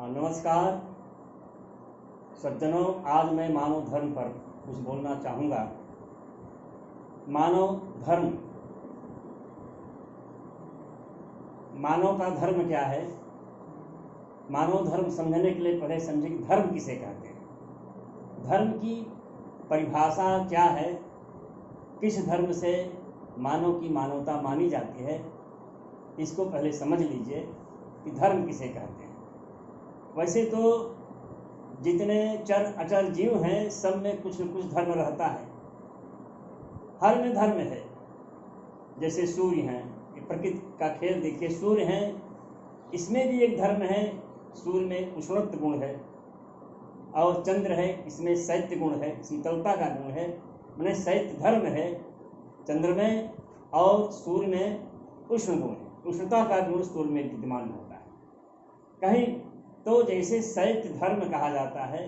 नमस्कार सज्जनों, आज मैं मानव धर्म पर कुछ बोलना चाहूँगा। मानव धर्म, मानव का धर्म क्या है? मानव धर्म समझने के लिए पहले समझे कि धर्म किसे कहते हैं। धर्म की परिभाषा क्या है, किस धर्म से मानव की मानवता मानी जाती है, इसको पहले समझ लीजिए कि धर्म किसे कहते हैं। वैसे तो जितने चर अचर जीव हैं सब में कुछ न कुछ धर्म रहता है, हर में धर्म है। जैसे सूर्य हैं, प्रकृति का खेल देखिए, सूर्य हैं, इसमें भी एक धर्म है। सूर्य में उष्णत्व गुण है, और चंद्र है, इसमें शैत्य गुण है, शीतलता का गुण है, मैंने शैत्य धर्म है चंद्र में, और सूर्य में उष्ण गुण है, उष्णता का गुण सूर्य में विद्यमान होता है। कहीं तो जैसे शैत्य धर्म कहा जाता है,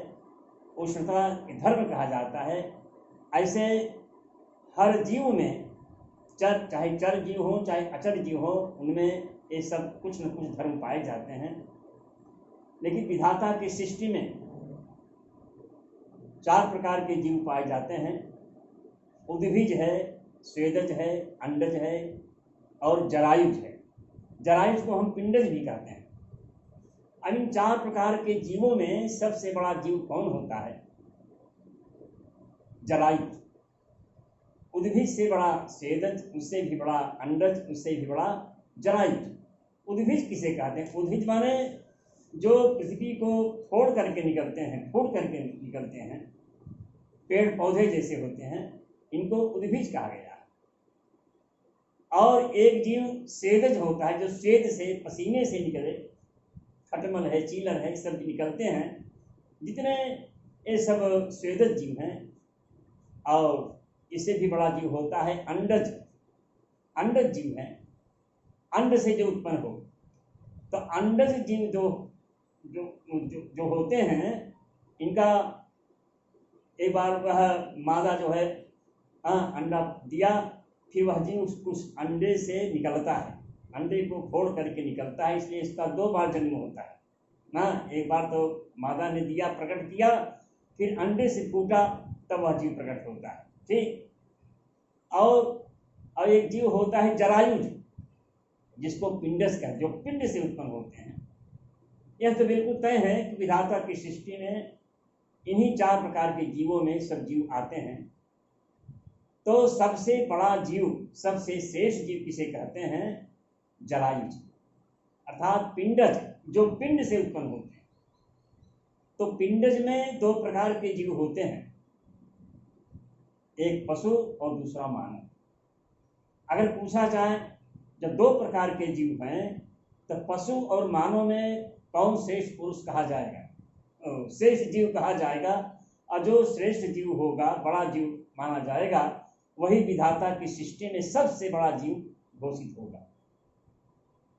उष्णता धर्म कहा जाता है, ऐसे हर जीव में चाहे चर जीव हो चाहे अचर जीव हो, उनमें ये सब कुछ न कुछ धर्म पाए जाते हैं। लेकिन विधाता की सृष्टि में 4 प्रकार के जीव पाए जाते हैं। उद्भिज है, स्वेदज है, अंडज है और जरायुज है। जरायुज को हम पिंडज भी कहते हैं। अब इन 4 प्रकार के जीवों में सबसे बड़ा जीव कौन होता है? जरायुज। उद्भिज से बड़ा स्वेदज, उससे भी बड़ा अंडज, उससे भी बड़ा जरायुज। उद्भिज किसे कहते हैं? उद्भिज माने जो पृथ्वी को फोड़ करके निकलते हैं, पेड़ पौधे जैसे होते हैं, इनको उद्भिज कहा गया। और एक जीव स्वेदज होता है, जो स्वेद से, पसीने से निकले, खटमल है, चीलर है, सब निकलते हैं। जितने ये सब स्वेदज जीव हैं। और इससे भी बड़ा जीव होता है अंडज। अंडज जीव है, अंड से जो उत्पन्न हो। तो अंडज जीव जो होते हैं, इनका एक बार वह मादा जो है अंडा दिया, फिर वह जीव उस अंडे से निकलता है, अंडे को फोड़ करके निकलता है, इसलिए इसका 2 बार जन्म होता है ना। एक बार तो मादा ने दिया, प्रकट किया, फिर अंडे से फूटा, तब वह जीव प्रकट होता है, ठीक। और एक जीव होता है जरायुज, जिसको पिंडस कहते हैं, जो पिंड से उत्पन्न होते हैं। यह तो बिल्कुल तय है कि विधाता की सृष्टि में इन्हीं 4 प्रकार के जीवों में सब जीव आते हैं। तो सबसे बड़ा जीव, सबसे श्रेष्ठ जीव किसे कहते हैं? जरायुज, अर्थात पिंडज, जो पिंड से उत्पन्न होते हैं। तो पिंडज में 2 प्रकार के जीव होते हैं, एक पशु और दूसरा मानव। अगर पूछा जाए जब 2 प्रकार के जीव हैं, तो पशु और मानव में कौन श्रेष्ठ पुरुष कहा जाएगा, श्रेष्ठ जीव कहा जाएगा। और जो श्रेष्ठ जीव होगा, बड़ा जीव माना जाएगा, वही विधाता की सृष्टि में सबसे बड़ा जीव घोषित होगा।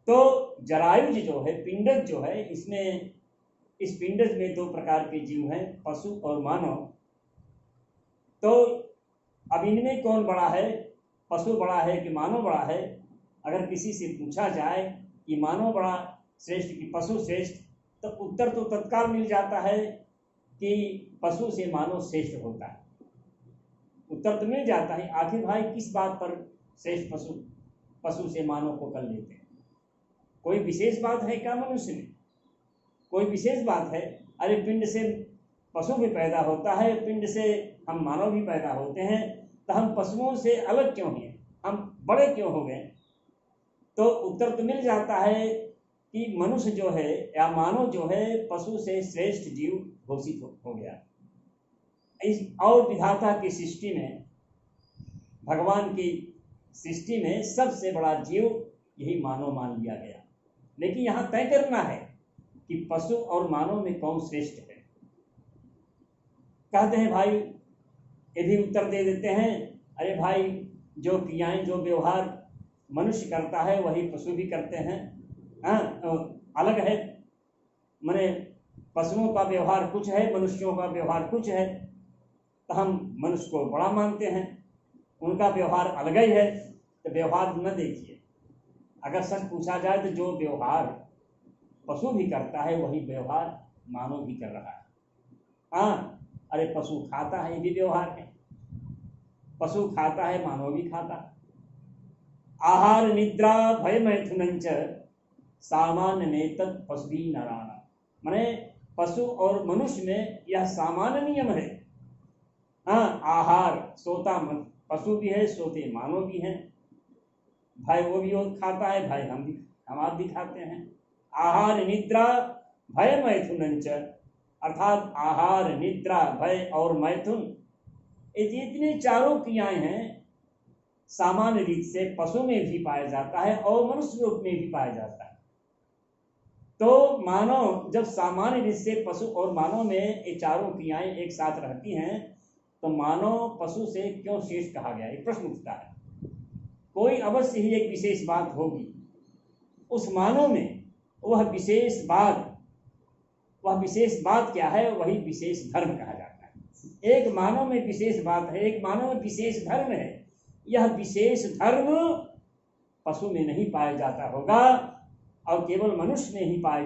तो जरायुज जो है, पिंडज जो है, इसमें इस पिंडज में 2 प्रकार के जीव हैं, पशु और मानव। तो अब इनमें कौन बड़ा है, पशु बड़ा है कि मानव बड़ा है? अगर किसी से पूछा जाए कि मानव बड़ा श्रेष्ठ कि पशु श्रेष्ठ, तो उत्तर तो तत्काल मिल जाता है कि पशु से मानव श्रेष्ठ होता है। उत्तर तो मिल जाता है। आखिर भाई किस बात पर श्रेष्ठ पशु से मानव को कर लेते हैं? कोई विशेष बात है क्या मनुष्य में? कोई विशेष बात है? अरे पिंड से पशु भी पैदा होता है, पिंड से हम मानव भी पैदा होते हैं, तो हम पशुओं से अलग क्यों हैं, हम बड़े क्यों हो गए? तो उत्तर तो मिल जाता है कि मनुष्य जो है या मानव जो है, पशु से श्रेष्ठ जीव घोषित हो गया। और विधाता की सृष्टि में, भगवान की सृष्टि में सबसे बड़ा जीव यही मानव मान लिया गया। लेकिन यहाँ तय करना है कि पशु और मानव में कौन श्रेष्ठ है। कहते हैं भाई, ये भी उत्तर दे देते हैं, अरे भाई जो क्रियाएं, जो व्यवहार मनुष्य करता है वही पशु भी करते हैं। अलग है, माने पशुओं का व्यवहार कुछ है, मनुष्यों का व्यवहार कुछ है, तो हम मनुष्य को बड़ा मानते हैं, उनका व्यवहार अलग ही है। तो व्यवहार न देखिए, अगर सच पूछा जाए तो जो व्यवहार पशु भी करता है वही व्यवहार मानव भी कर रहा है। हाँ, अरे पशु खाता है, ये भी व्यवहार है। पशु खाता है, मानव भी खाता है। आहार निद्रा भय मैथुनंच सामान्य में तत् पशु भी नारायण। माने पशु और मनुष्य में यह सामान्य नियम है। हाँ, आहार सोता पशु भी है, सोते मानव भी है। भय वो भी खाता है, भय हम आप भी खाते हैं। आहार निद्रा भय मैथुनंच, अर्थात आहार निद्रा भय और मैथुन, इतने चारों क्रियाएं हैं सामान्य रीत से पशु में भी पाया जाता है और मनुष्य रूप में भी पाया जाता है। तो मानव जब सामान्य रीत से पशु और मानव में ये चारों क्रियाएं एक साथ रहती हैं तो मानव पशु से क्यों श्रेष्ठ कहा गया, एक प्रश्न उठता है। कोई अवश्य ही एक विशेष बात होगी उस मानव में, वह विशेष बात क्या है, वही विशेष धर्म कहा जाता है। एक मानव में विशेष बात है, एक मानव में विशेष धर्म है। यह विशेष धर्म पशु में नहीं पाया जाता होगा और केवल मनुष्य में ही पाया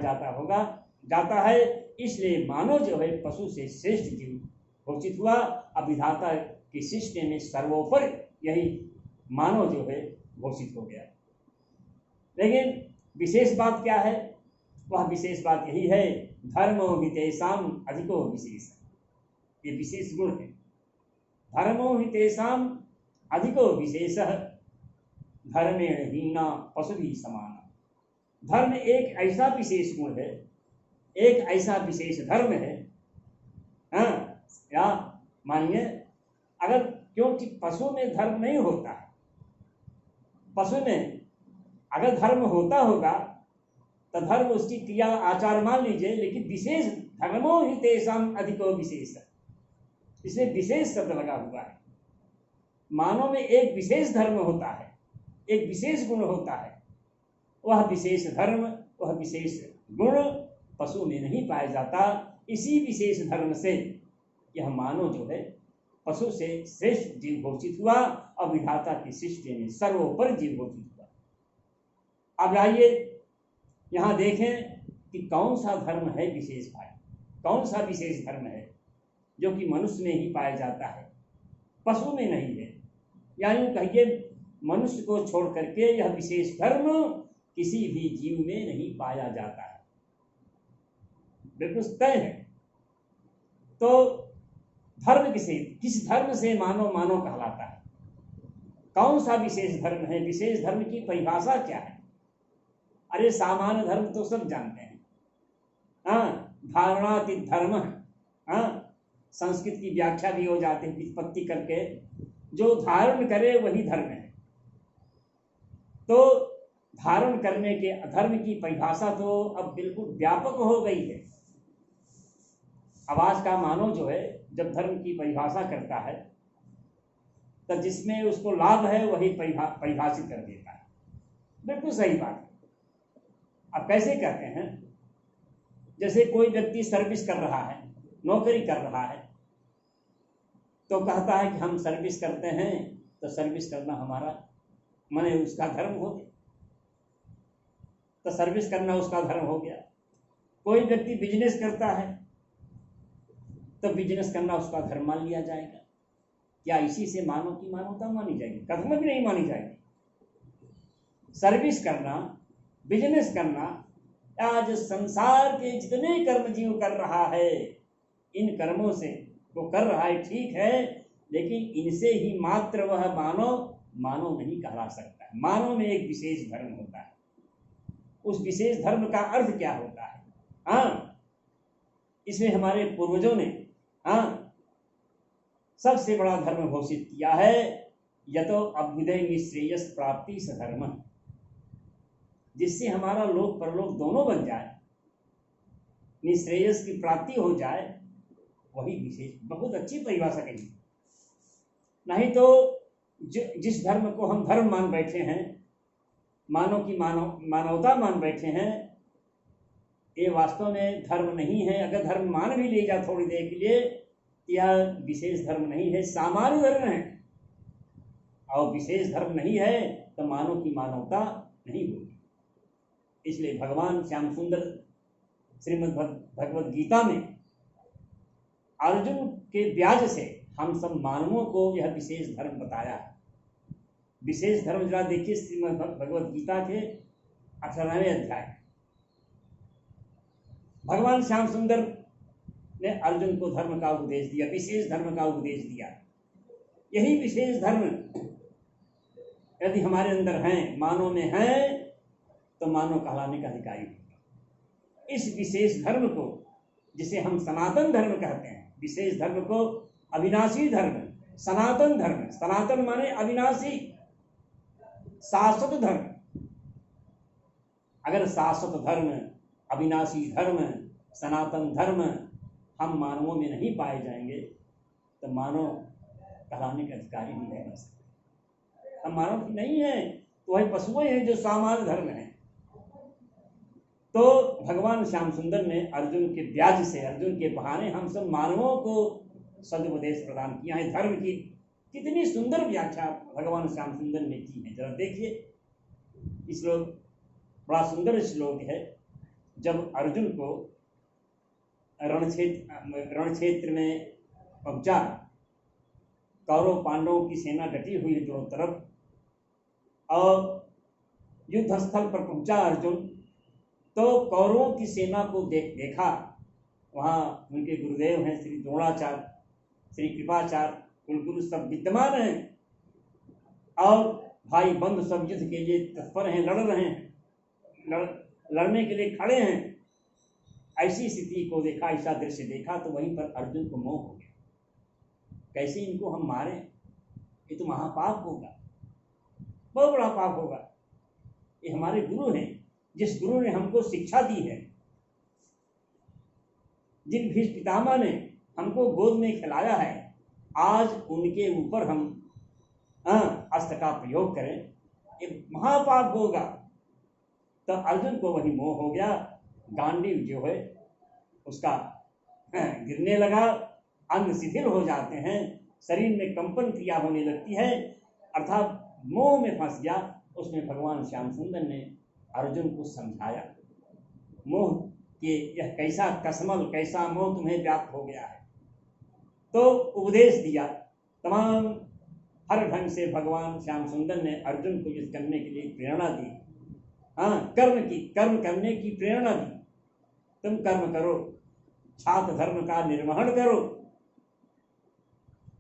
जाता है। इसलिए मानव जो है पशु से श्रेष्ठ जीव घोषित हुआ। अब विधाता की सृष्टि में सर्वोपरि यही मानव जो है घोषित हो गया। लेकिन विशेष बात क्या है, वह विशेष बात यही है, धर्मो हितेषाम अधिको विशेष। ये विशेष गुण है। धर्मो हितेषाम अधिको विशेष धर्मेण हीना पशु भी समान। धर्म एक ऐसा विशेष गुण है, एक ऐसा विशेष धर्म है। हाँ, या मानिए अगर, क्योंकि पशु में धर्म नहीं होता है। पशु में अगर धर्म होता होगा तो धर्म उसकी क्रिया आचार मान लीजिए, लेकिन विशेष धर्मो हितेषाम अधिको विशेष, इसमें विशेष शब्द लगा हुआ है। मानव में एक विशेष धर्म होता है, एक विशेष गुण होता है। वह विशेष धर्म, वह विशेष गुण पशु में नहीं पाया जाता। इसी विशेष धर्म से यह मानव जो है पशु से श्रेष्ठ जीव घोषित हुआ और विधाता की सृष्टि में सर्वोपरि जीव घोषित हुआ। अब आइए यहाँ देखें कि कौन सा धर्म है विशेष भाई, कौन सा विशेष धर्म है जो कि मनुष्य में ही पाया जाता है, पशु में नहीं है। यानी कहिए मनुष्य को छोड़ करके यह विशेष धर्म किसी भी जीव में नहीं पाया जाता है, बिल्कुल तय है। तो धर्म किस धर्म से मानव कहलाता है, कौन सा विशेष धर्म है, विशेष धर्म की परिभाषा क्या है। अरे सामान्य धर्म तो सब जानते हैं। हाँ, धारणातीत धर्म है। हाँ, संस्कृत की व्याख्या भी हो जाती है व्युत्पत्ति करके, जो धारण करे वही धर्म है। तो धारण करने के धर्म की परिभाषा तो अब बिल्कुल व्यापक हो गई है। अब आज का मानव जो है जब धर्म की परिभाषा करता है तो जिसमें उसको लाभ है वही परिभाषित कर देता है। बिल्कुल सही बात है। अब कैसे कहते हैं, जैसे कोई व्यक्ति सर्विस कर रहा है, नौकरी कर रहा है, तो कहता है कि हम सर्विस करते हैं, तो सर्विस करना हमारा माने उसका धर्म हो गया, तो सर्विस करना उसका धर्म हो गया। कोई व्यक्ति बिजनेस करता है तो बिजनेस करना उसका धर्म मान लिया जाएगा। क्या इसी से मानव की मानवता मानी जाएगी? कभी भी नहीं मानी जाएगी। सर्विस करना, बिजनेस करना, आज संसार के जितने कर्म जीव कर रहा है, इन कर्मों से वो कर रहा है, ठीक है, लेकिन इनसे ही मात्र वह मानव नहीं कहला सकता। मानव में एक विशेष धर्म होता है। उस विशेष धर्म का अर्थ क्या होता है? हाँ, इसमें हमारे पूर्वजों ने सबसे बड़ा धर्म घोषित किया है, यतो अभ्युदय निश्रेयस प्राप्ति सधर्म, जिससे हमारा लोक परलोक दोनों बन जाए, निश्रेयस की प्राप्ति हो जाए, वही विशेष। बहुत अच्छी परिभाषा कही। नहीं तो जिस धर्म को हम धर्म मान बैठे हैं, मानव की मानवता मान बैठे हैं, ये वास्तव में धर्म नहीं है। अगर धर्म मान भी ले जा थोड़ी देर के लिए, यह विशेष धर्म नहीं है, सामान्य धर्म है। और विशेष धर्म नहीं है तो मानव की मानवता नहीं होगी। इसलिए भगवान श्याम सुंदर श्रीमद् भगवद गीता में अर्जुन के ब्याज से हम सब मानवों को यह विशेष धर्म बताया है। विशेष धर्म जरा देखिए श्रीमद् भगवद गीता के 18वें अध्याय। भगवान श्याम सुंदर ने अर्जुन को धर्म का उपदेश दिया, विशेष धर्म का उपदेश दिया। यही विशेष धर्म यदि हमारे अंदर हैं, मानव में है, तो मानव कहलाने का अधिकारी होगा। इस विशेष धर्म को, जिसे हम सनातन धर्म कहते हैं, विशेष धर्म को अविनाशी धर्म, सनातन धर्म, सनातन माने अविनाशी, शाश्वत धर्म। अगर शाश्वत धर्म, अविनाशी धर्म, सनातन धर्म हम मानवों में नहीं पाए जाएंगे तो मानव कहलाने के अधिकारी भी नहीं बन सकते। हम मानव नहीं है तो वही पशुएं हैं जो सामान्य धर्म है। तो भगवान श्याम सुंदर ने अर्जुन के ब्याज से, अर्जुन के बहाने हम सब मानवों को सदुपदेश प्रदान किया है। धर्म की कितनी सुंदर व्याख्या भगवान श्याम सुंदर ने की है, जरा देखिए। श्लोक बड़ा सुंदर श्लोक है। जब अर्जुन को रण क्षेत्र में पहुंचा, कौरव पांडवों की सेना डटी हुई है दोनों तरफ, और युद्ध स्थल पर पहुंचा अर्जुन, तो कौरवों की सेना को देखा। वहाँ उनके गुरुदेव हैं श्री द्रोणाचार्य, श्री कृपाचार्य, कुलगुरु सब विद्यमान हैं, और भाई बंधु सब युद्ध के लिए तत्पर हैं, लड़ रहे हैं, लड़ने के लिए खड़े हैं। ऐसी स्थिति को देखा, ऐसा दृश्य देखा, तो वहीं पर अर्जुन को मोह हो गया। कैसे इनको हम मारें, ये तो महापाप होगा, बहुत बड़ा पाप होगा। ये हमारे गुरु हैं, जिस गुरु ने हमको शिक्षा दी है, जिन भीष्म पितामह ने हमको गोद में खिलाया है, आज उनके ऊपर हम अस्त्र का प्रयोग करें, ये महापाप होगा। तो अर्जुन को वही मोह हो गया। गांडीव जो है उसका गिरने लगा, अंग शिथिल हो जाते हैं, शरीर में कंपन क्रिया होने लगती है, अर्थात मोह में फंस गया। उसमें भगवान श्याम सुंदर ने अर्जुन को समझाया, मोह के यह कैसा कसमल, कैसा मोह तुम्हें व्याप्त हो गया है। तो उपदेश दिया, तमाम हर ढंग से भगवान श्याम सुंदर ने अर्जुन को युद्ध करने के लिए प्रेरणा दी। कर्म करने की प्रेरणा दी। तुम कर्म करो, छात्र धर्म का निर्वहन करो।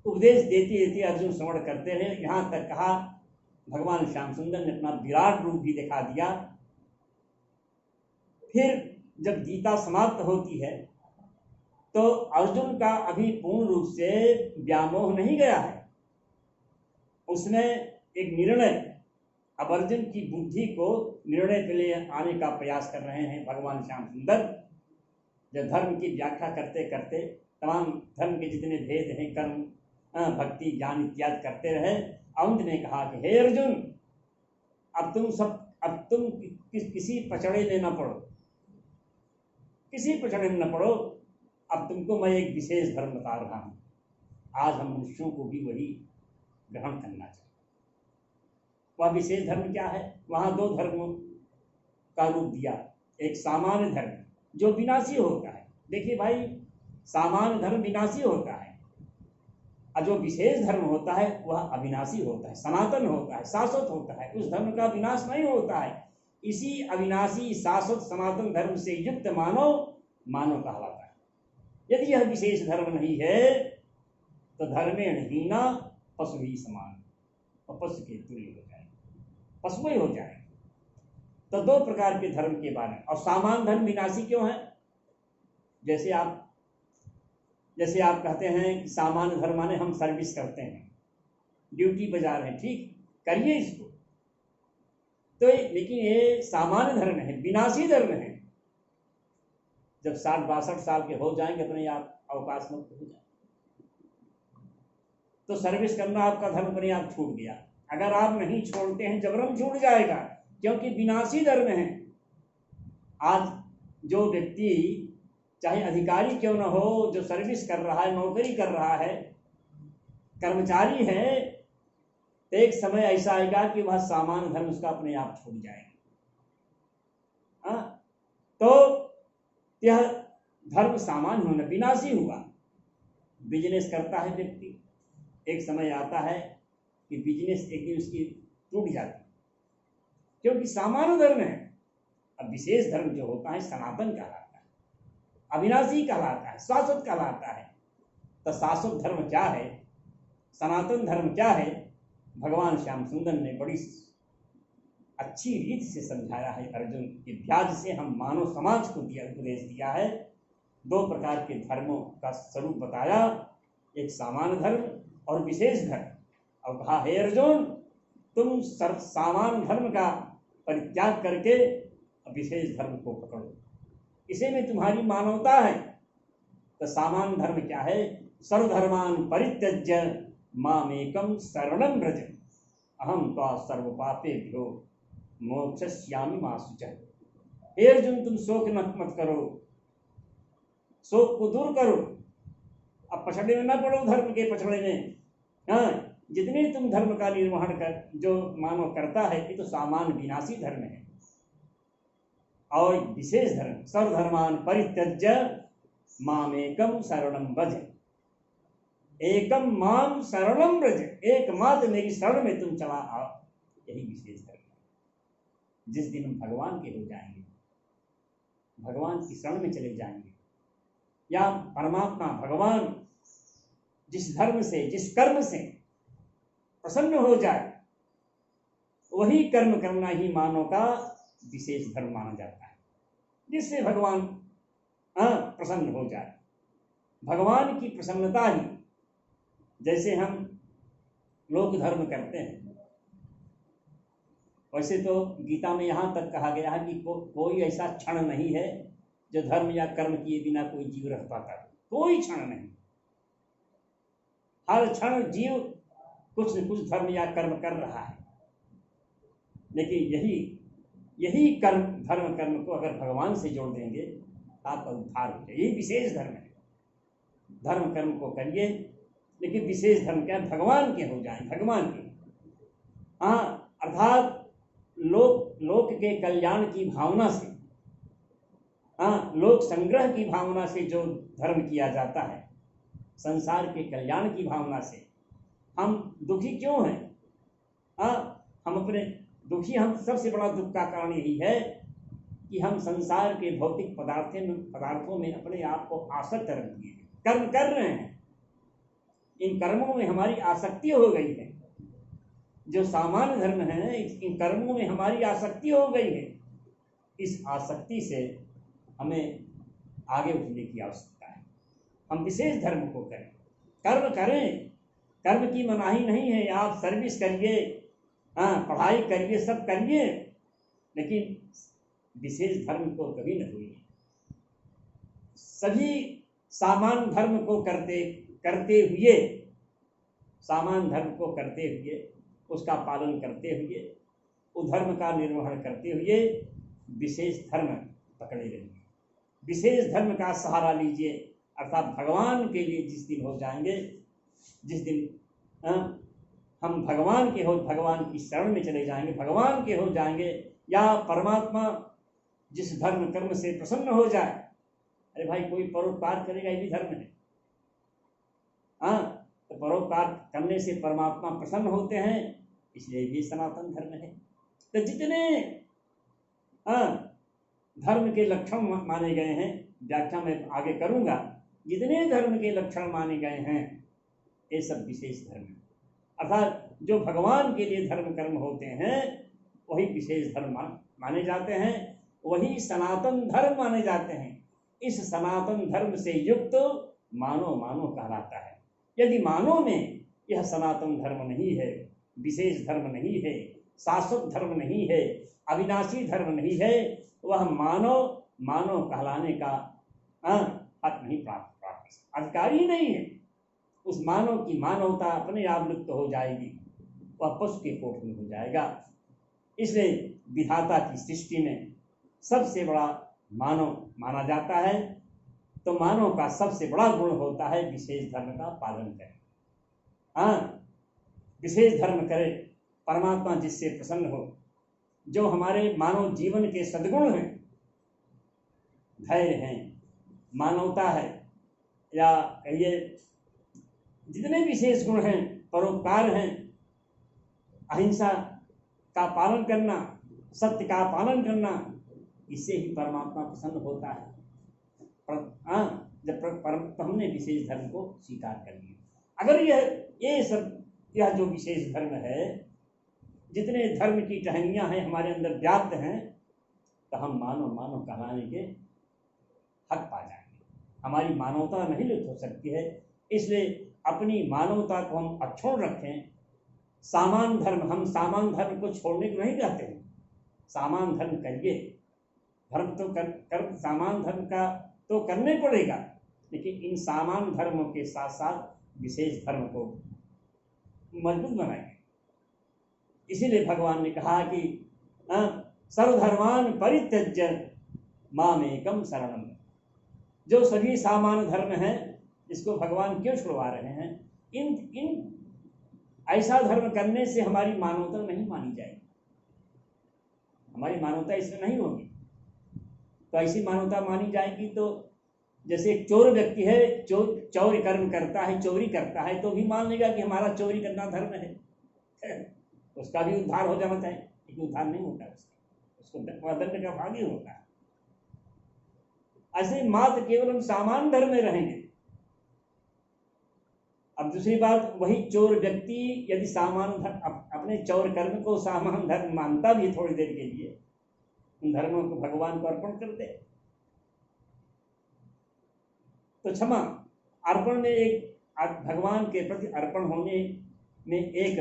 उपदेश देते देते अर्जुन श्रवण करते रहे। यहाँ तक कहा भगवान श्याम सुंदर ने अपना विराट रूप भी दिखा दिया। फिर जब गीता समाप्त होती है तो अर्जुन का अभी पूर्ण रूप से व्यामोह नहीं गया है। उसने एक निर्णय, अब अर्जुन की बुद्धि को निर्णय के लिए आने का प्रयास कर रहे हैं भगवान श्याम सुंदर। जब धर्म की व्याख्या करते करते तमाम धर्म के जितने भेद हैं, कर्म, भक्ति, ज्ञान इत्यादि करते रहे। अंत ने कहा कि हे अर्जुन, अब तुम किसी पचड़े में न पड़ो, किसी पचड़े में न पड़ो। अब तुमको मैं एक विशेष धर्म बता रहा हूँ। आज हम मनुष्यों को भी वही ग्रहण करना चाहिए। वह विशेष धर्म क्या है? वहाँ दो धर्मों का रूप दिया। एक सामान्य धर्म जो विनाशी होता है। देखिए भाई, सामान्य धर्म विनाशी होता है, और जो विशेष धर्म होता है वह अविनाशी होता है, सनातन होता है, शाश्वत होता है। उस धर्म का विनाश नहीं होता है। इसी अविनाशी, शाश्वत, सनातन धर्म से युक्त मानव कहलाता है। यदि यह विशेष धर्म नहीं है तो धर्मेण हीना पशु ही समान, और पशु के तुल्य हो जाए, पशु ही हो जाए। तो दो प्रकार के धर्म के बारे में। और सामान्य धर्म विनाशी क्यों है? जैसे आप कहते हैं कि सामान्य धर्म माने हम सर्विस करते हैं, ड्यूटी बजा रहे हैं, ठीक, करिए इसको। तो लेकिन ये सामान्य धर्म है, विनाशी धर्म है। जब 60-62 साल के हो जाएंगे अपने आप अवकाश मुक्त हो जाए तो सर्विस करना आपका धर्म अपने आप छूट गया। अगर आप नहीं छोड़ते हैं, जबरन छूट जाएगा, क्योंकि विनाशी धर्म है। आज जो व्यक्ति चाहे अधिकारी क्यों न हो, जो सर्विस कर रहा है, नौकरी कर रहा है, कर्मचारी है, तो एक समय ऐसा आएगा कि वह सामान्य धर्म उसका अपने आप छूट जाएगा। तो यह धर्म सामान्य होना विनाशी हुआ। बिजनेस करता है व्यक्ति, एक समय आता है कि बिजनेस एक दिन उसकी टूट जाती, क्योंकि सामान्य धर्म है। अब विशेष धर्म जो होता है सनातन कहलाता है, अविनाशी कहलाता है, शाश्वत कहलाता है। तो शाश्वत धर्म क्या है, सनातन धर्म क्या है, भगवान श्याम सुंदर ने बड़ी अच्छी रीत से समझाया है अर्जुन के व्याज से। हम मानव समाज को दिया उपदेश दिया है, दो प्रकार के धर्मों का स्वरूप बताया, एक सामान्य धर्म और विशेष धर्म। और कहा, हे अर्जुन, तुम सामान्य धर्म का परित्याग करके विशेष धर्म को पकड़ो, इसी में तुम्हारी मानवता है। तो सामान्य धर्म क्या है, सर्वधर्मान परित्यज्य मामेकं शरणं व्रज अहम त्वा सर्वपापेभ्यो मोक्षयिष्यामि मा शुचः। हे अर्जुन, तुम शोक मत करो, शोक को दूर करो, अब पछड़ने में न पड़ो, धर्म के पछड़े में। हाँ, जितने तुम धर्म का निर्वहन कर जो मानव करता है, ये तो सामान्य विनाशी धर्म है। और विशेष धर्म सर्वधर्मान परित्यज्य मामेकं शरणं व्रज, एकम माम शरणं व्रज, एकमात्र मेरी शरण में तुम चला आओ, यही विशेष धर्म है। जिस दिन हम भगवान के हो जाएंगे, भगवान की शरण में चले जाएंगे, या परमात्मा भगवान जिस धर्म से जिस कर्म से प्रसन्न हो जाए, वही कर्म करना ही मानव का विशेष धर्म माना जाता है, जिससे भगवान प्रसन्न हो जाए। भगवान की प्रसन्नता ही, जैसे हम लोक धर्म करते हैं, वैसे तो गीता में यहाँ तक कहा गया है कि कोई ऐसा क्षण नहीं है जो धर्म या कर्म किए बिना कोई जीव रह पाता है, कोई क्षण नहीं। हर क्षण जीव कुछ न कुछ धर्म या कर्म कर रहा है, लेकिन यही कर्म धर्म कर्म को अगर भगवान से जोड़ देंगे आपका उद्धार हो जाए। यही विशेष धर्म है। धर्म कर्म को करिए, लेकिन विशेष धर्म क्या, भगवान के हो जाए, भगवान के। हाँ, अर्थात लोक के कल्याण की भावना से, हाँ, लोक संग्रह की भावना से जो धर्म किया जाता है, संसार के कल्याण की भावना से। हम दुखी क्यों हैं? हम अपने दुखी, हम सबसे बड़ा दुख का कारण यही है कि हम संसार के भौतिक पदार्थों में अपने आप को आसक्त रख दिए, कर्म कर रहे हैं, इन कर्मों में हमारी आसक्ति हो गई है। जो सामान्य धर्म है, इन कर्मों में हमारी आसक्ति हो गई है। इस आसक्ति से हमें आगे उठने की आवश्यकता है। हम विशेष धर्म को करें, कर्म करें, कर्म की मनाही नहीं है। आप सर्विस करिए, पढ़ाई करिए, सब करिए, लेकिन विशेष धर्म को कभी न भूलिए। सभी सामान्य धर्म को करते हुए, सामान्य धर्म को करते हुए, उसका पालन करते हुए, उस धर्म का निर्वहन करते हुए विशेष धर्म पकड़े रहिए। विशेष धर्म का सहारा लीजिए, अर्थात भगवान के लिए जिस दिन हो जाएंगे, जिस दिन हम भगवान की शरण में चले जाएंगे, भगवान के हो जाएंगे, या परमात्मा जिस धर्म कर्म से प्रसन्न हो जाए। अरे भाई, कोई परोपकार करेगा, ये भी धर्म है। तो परोपकार करने से परमात्मा प्रसन्न होते हैं, इसलिए भी सनातन धर्म है। तो जितने धर्म के लक्षण माने गए हैं, व्याख्या में आगे करूंगा, जितने धर्म के लक्षण माने गए हैं, ये सब विशेष धर्म है। अर्थात जो भगवान के लिए धर्म कर्म होते हैं, वही विशेष धर्म माने जाते हैं, वही सनातन धर्म माने जाते हैं। इस सनातन धर्म से युक्त मानव कहलाता है। यदि मानव में यह सनातन धर्म नहीं है, विशेष धर्म नहीं है, शाश्वत धर्म नहीं है, अविनाशी धर्म नहीं है, वह मानव कहलाने का हक नहीं प्राप्त, अधिकारी नहीं है। उस मानव की मानवता अपने आप लुप्त हो जाएगी, वह पशु के कोट में हो जाएगा। इसलिए विधाता की सृष्टि में सबसे बड़ा मानव माना जाता है। तो मानव का सबसे बड़ा गुण होता है विशेष धर्म का पालन करें। विशेष धर्म करे, परमात्मा जिससे प्रसन्न हो। जो हमारे मानव जीवन के सद्गुण हैं, धैर्य है, मानवता है, या कहिए जितने विशेष गुण हैं, परोपकार हैं, अहिंसा का पालन करना, सत्य का पालन करना, इससे ही परमात्मा प्रसन्न होता है। तो हमने विशेष धर्म को स्वीकार कर लिया। अगर यह जो विशेष धर्म है, जितने धर्म की टहनियां हैं हमारे अंदर व्याप्त हैं, तो हम मानव मानव कहलाने के हक पा जाएंगे। हमारी मानवता नहीं लुप्त हो सकती है, इसलिए अपनी मानवता को हम अक्षुण्ण रखें। सामान्य धर्म, हम सामान्य धर्म को छोड़ने को नहीं कहते हैं, सामान्य धर्म करिए, धर्म तो कर सामान्य धर्म का तो करने पड़ेगा, लेकिन इन सामान्य धर्मों के साथ साथ विशेष धर्म को मजबूत बनाएंगे। इसीलिए भगवान ने कहा कि सर्वधर्मान परित्यज्य मामेकम शरणम। जो सभी सामान्य धर्म हैं, इसको भगवान क्यों छुड़वा रहे हैं? इन ऐसा धर्म करने से हमारी मानवता नहीं मानी जाएगी, हमारी मानवता इसमें नहीं होगी। तो ऐसी मानवता मानी जाएगी तो जैसे एक चोर व्यक्ति है, चोरी कर्म करता है, चोरी करता है, तो भी मान लेगा कि हमारा चोरी करना धर्म है, उसका भी उद्धार हो जाना चाहिए, लेकिन उद्धार नहीं होता उसको दंड का भागी होता है। ऐसे मात्र केवल हम सामान्य धर्म में रहेंगे। अब दूसरी बात, वही चोर व्यक्ति यदि सामान्य धर्म, अपने चोर कर्म को सामान्य धर्म मानता भी थोड़ी देर के लिए, उन धर्मों को भगवान को अर्पण कर दे, तो क्षमा अर्पण में एक भगवान के प्रति अर्पण होने में एक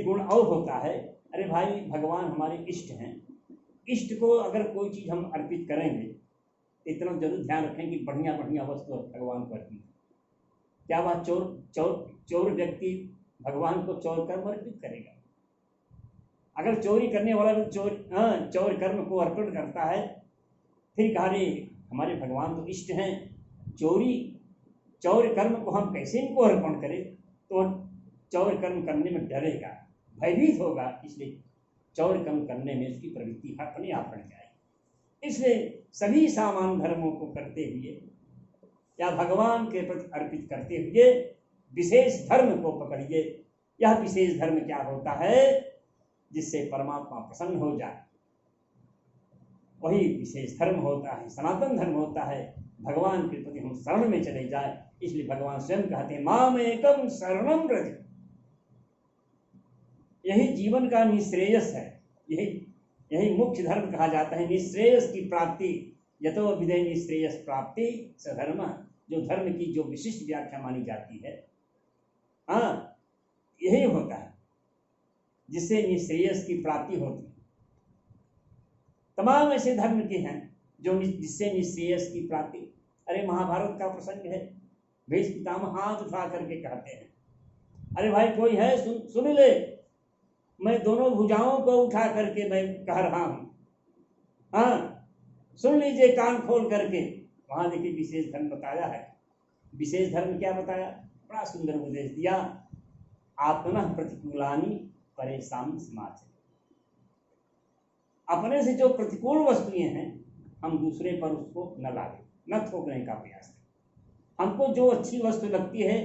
गुण और होता है। अरे भाई, भगवान हमारे इष्ट हैं, इष्ट को अगर कोई चीज हम अर्पित करेंगे, इतना जरूर ध्यान रखें कि बढ़िया बढ़िया वस्तु भगवान को अर्पित। क्या बात, चोर व्यक्ति भगवान को चोर कर्म अर्पित करेगा? अगर चोरी करने वाला भी चोर कर्म को अर्पण करता है, फिर कहा रे हमारे भगवान तो इष्ट हैं, चौर कर्म को हम कैसे इनको अर्पण करें? तो चौर कर्म करने में डरेगा, भयभीत होगा, इसलिए चौर कर्म करने में उसकी प्रवृत्ति अपने आप बढ़ जाएगी। इसलिए सभी सामान्य धर्मों को करते हुए या भगवान के प्रति अर्पित करते हुए विशेष धर्म को पकड़िए। यह विशेष धर्म क्या होता है? जिससे परमात्मा प्रसन्न हो जाए, वही विशेष धर्म होता है, सनातन धर्म होता है। भगवान के प्रति हम शरण में चले जाए, इसलिए भगवान स्वयं कहते हैं माम एकम शरणम व्रज। यही जीवन का निश्रेयस है, यही मुख्य धर्म कहा जाता है। निश्रेयस की प्राप्ति, यतो विधेय निश्रेयस प्राप्ति सधर्म, जो धर्म की जो विशिष्ट व्याख्या मानी जाती है, यही होता है जिससे निश्रेयस की प्राप्ति होती है। तमाम ऐसे धर्म के हैं जो जिससे निश्रेयस की प्राप्ति। अरे महाभारत का प्रसंग है, भीष्म पितामह हाथ उठा करके कहते हैं, अरे भाई कोई है सुन ले, मैं दोनों भुजाओं को उठा करके मैं कह रहा हूं, सुन लीजिए कान खोल करके। वहां देखिए विशेष धर्म बताया है। विशेष धर्म क्या बताया? बड़ा सुंदर उपदेश दिया, आत्मनः प्रतिकूलानि परेशान समाज। अपने से जो प्रतिकूल वस्तुएं हैं, हम दूसरे पर उसको न लादें, न थोपने का प्रयास करें। हमको जो अच्छी वस्तु लगती है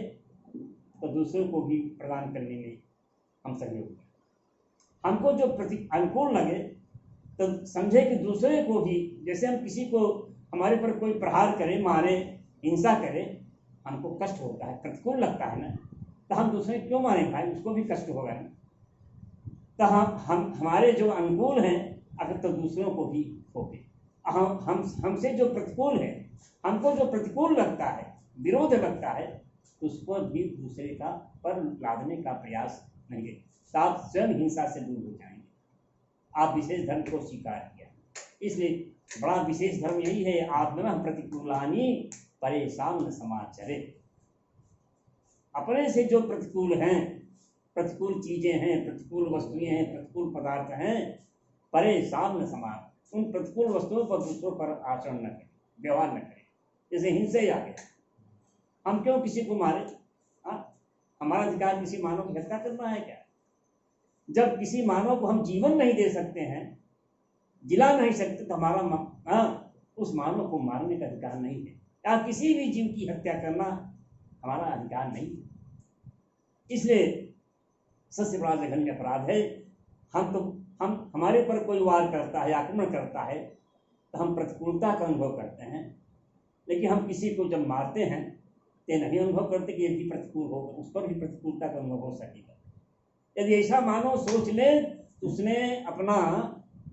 तो दूसरों को भी प्रदान करने में हम सहयोग करें। हमको जो अनुकूल लगे तो समझे कि दूसरे को भी, जैसे हम किसी को, हमारे पर कोई प्रहार करे, मारे, हिंसा करे, हमको कष्ट होता है, प्रतिकूल लगता है ना, तो हम दूसरे क्यों मारें भाई, उसको भी कष्ट होगा ना। तो हम हमारे जो अनुकूल हैं अगर तो दूसरों को भी थोपे। हमसे जो प्रतिकूल है, हमको जो प्रतिकूल लगता है, विरोध लगता है, उसको भी दूसरे का पर लादने का प्रयास नहीं करें, तो आप स्वयं हिंसा से दूर हो जाएंगे। आप विशेष धर्म को स्वीकार किया, इसलिए बड़ा विशेष धर्म यही है, आत्मनः प्रतिकूलानि परेशान समाचरे। अपने से जो प्रतिकूल हैं, प्रतिकूल चीजें हैं, प्रतिकूल वस्तुएं हैं, प्रतिकूल पदार्थ हैं, परेशान समाज, उन प्रतिकूल वस्तुओं पर दूसरों पर आचरण न करें, व्यवहार न करें। जैसे हिंसा ही आ गया, हम क्यों किसी को मारे? हमारा अधिकार किसी मानव की हत्या करना है क्या? जब किसी मानव को हम जीवन नहीं दे सकते हैं, जिला नहीं सकते तो उस मानव को मारने का अधिकार नहीं है, या किसी भी जीव की हत्या करना हमारा अधिकार नहीं है। इसलिए सबसे बड़ा जघन्य अपराध है। हम हमारे पर कोई वार करता है, आक्रमण करता है, तो हम प्रतिकूलता का अनुभव करते हैं, लेकिन हम किसी को जब मारते हैं तो नहीं अनुभव करते कि ये भी प्रतिकूल होगा, उस पर भी प्रतिकूलता का अनुभव हो सकेगा। यदि ऐसा मानव सोच ले तो उसने अपना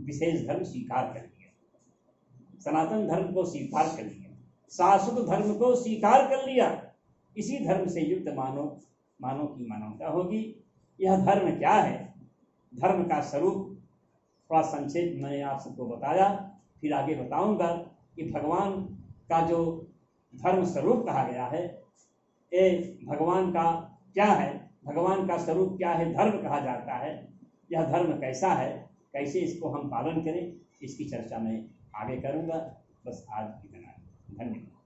विशेष धर्म स्वीकार कर लिया, सनातन धर्म को स्वीकार कर लिया, शाश्वत धर्म को स्वीकार कर लिया। इसी धर्म से युक्त मानव की मानवता होगी। यह धर्म क्या है, धर्म का स्वरूप थोड़ा संक्षेप मैंने आप सबको बताया, फिर आगे बताऊंगा कि भगवान का जो धर्म स्वरूप कहा गया है, ये भगवान का क्या है, भगवान का स्वरूप क्या है, धर्म कहा जाता है। यह धर्म कैसा है, कैसे इसको हम पालन करें, इसकी चर्चा मैं आगे करूंगा। बस आज इतना, धन्यवाद।